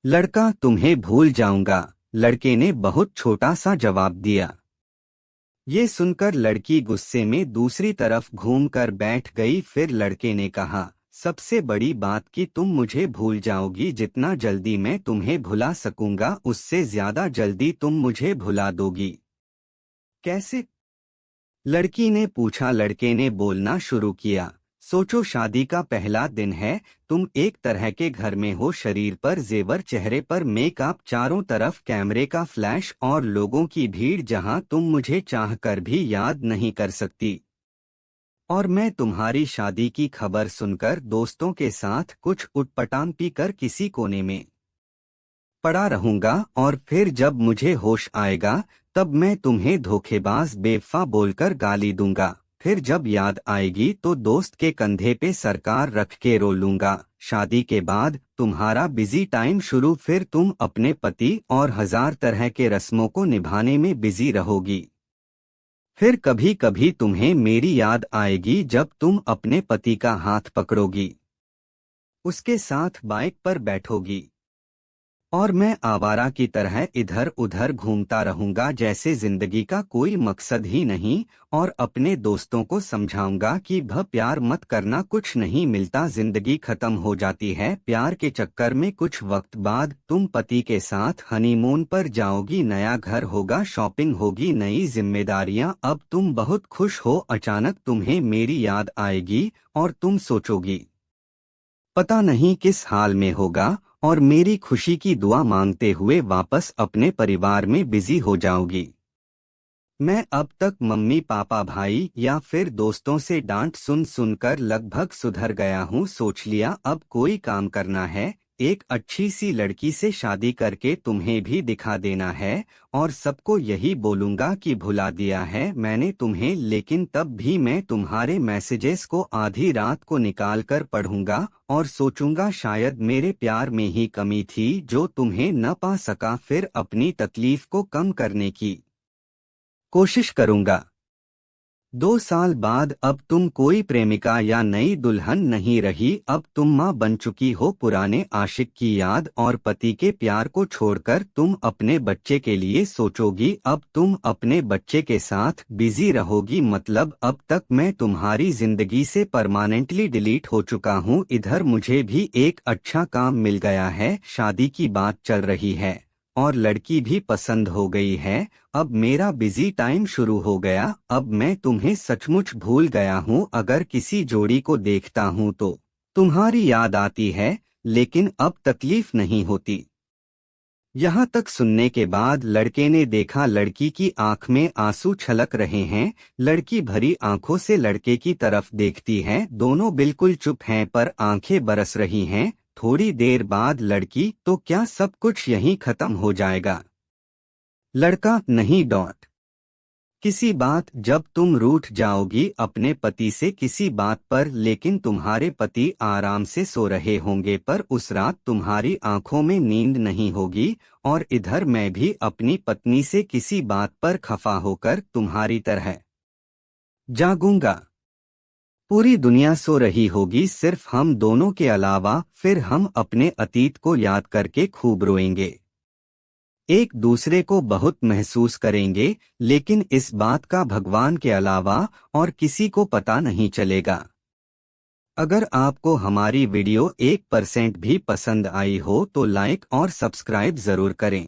लड़का, तुम्हें भूल जाऊंगा, लड़के ने बहुत छोटा सा जवाब दिया। ये सुनकर लड़की गुस्से में दूसरी तरफ घूमकर बैठ गई। फिर लड़के ने कहा, सबसे बड़ी बात कि तुम मुझे भूल जाओगी। जितना जल्दी मैं तुम्हें भुला सकूंगा उससे ज्यादा जल्दी तुम मुझे भुला दोगी। कैसे? लड़की ने पूछा। लड़के ने बोलना शुरू किया, सोचो, शादी का पहला दिन है, तुम एक तरह के घर में हो, शरीर पर जेवर, चेहरे पर मेकअप, चारों तरफ कैमरे का फ्लैश और लोगों की भीड़ जहां तुम मुझे चाहकर भी याद नहीं कर सकती। और मैं तुम्हारी शादी की खबर सुनकर दोस्तों के साथ कुछ उटपटांग पीकर किसी कोने में पड़ा रहूंगा और फिर जब मुझे होश आएगा तब मैं तुम्हें धोखेबाज बेवफा बोलकर गाली दूंगा। फिर जब याद आएगी तो दोस्त के कंधे पे सरकार रख के रो लूंगा। शादी के बाद तुम्हारा बिजी टाइम शुरू, फिर तुम अपने पति और हजार तरह के रस्मों को निभाने में बिजी रहोगी। फिर कभी कभी तुम्हें मेरी याद आएगी जब तुम अपने पति का हाथ पकड़ोगी, उसके साथ बाइक पर बैठोगी और मैं आवारा की तरह इधर उधर घूमता रहूंगा जैसे जिंदगी का कोई मकसद ही नहीं। और अपने दोस्तों को समझाऊंगा कि प्यार मत करना, कुछ नहीं मिलता, जिंदगी खत्म हो जाती है प्यार के चक्कर में। कुछ वक्त बाद तुम पति के साथ हनीमून पर जाओगी, नया घर होगा, शॉपिंग होगी, नई जिम्मेदारियां। अब तुम बहुत खुश हो, अचानक तुम्हें मेरी याद आएगी और तुम सोचोगी पता नहीं किस हाल में होगा, और मेरी खुशी की दुआ मांगते हुए वापस अपने परिवार में बिजी हो जाओगी। मैं अब तक मम्मी पापा भाई या फिर दोस्तों से डांट सुन सुनकर लगभग सुधर गया हूँ। सोच लिया अब कोई काम करना है, एक अच्छी सी लड़की से शादी करके तुम्हें भी दिखा देना है और सबको यही बोलूंगा कि भुला दिया है मैंने तुम्हें। लेकिन तब भी मैं तुम्हारे मैसेजेस को आधी रात को निकाल कर पढ़ूंगा और सोचूंगा शायद मेरे प्यार में ही कमी थी जो तुम्हें न पा सका। फिर अपनी तकलीफ को कम करने की कोशिश करूंगा। 2 साल बाद अब तुम कोई प्रेमिका या नई दुल्हन नहीं रही, अब तुम माँ बन चुकी हो। पुराने आशिक की याद और पति के प्यार को छोड़कर तुम अपने बच्चे के लिए सोचोगी। अब तुम अपने बच्चे के साथ बिजी रहोगी। मतलब अब तक मैं तुम्हारी जिंदगी से परमानेंटली डिलीट हो चुका हूँ। इधर मुझे भी एक अच्छा काम मिल गया है, शादी की बात चल रही है और लड़की भी पसंद हो गई है। अब मेरा बिजी टाइम शुरू हो गया। अब मैं तुम्हें सचमुच भूल गया हूँ। अगर किसी जोड़ी को देखता हूँ तो तुम्हारी याद आती है, लेकिन अब तकलीफ नहीं होती। यहाँ तक सुनने के बाद लड़के ने देखा लड़की की आंख में आंसू छलक रहे हैं। लड़की भरी आंखों से लड़के की तरफ देखती है, दोनों बिल्कुल चुप हैं पर आंखें बरस रही हैं। थोड़ी देर बाद लड़की, तो क्या सब कुछ यहीं खत्म हो जाएगा? लड़का, नहीं डॉट किसी बात, जब तुम रूठ जाओगी अपने पति से किसी बात पर, लेकिन तुम्हारे पति आराम से सो रहे होंगे पर उस रात तुम्हारी आंखों में नींद नहीं होगी। और इधर मैं भी अपनी पत्नी से किसी बात पर खफा होकर तुम्हारी तरह जागूंगा। पूरी दुनिया सो रही होगी, सिर्फ हम दोनों के अलावा। फिर हम अपने अतीत को याद करके खूब रोएंगे, एक दूसरे को बहुत महसूस करेंगे, लेकिन इस बात का भगवान के अलावा और किसी को पता नहीं चलेगा। अगर आपको हमारी वीडियो 1% भी पसंद आई हो तो लाइक और सब्सक्राइब जरूर करें।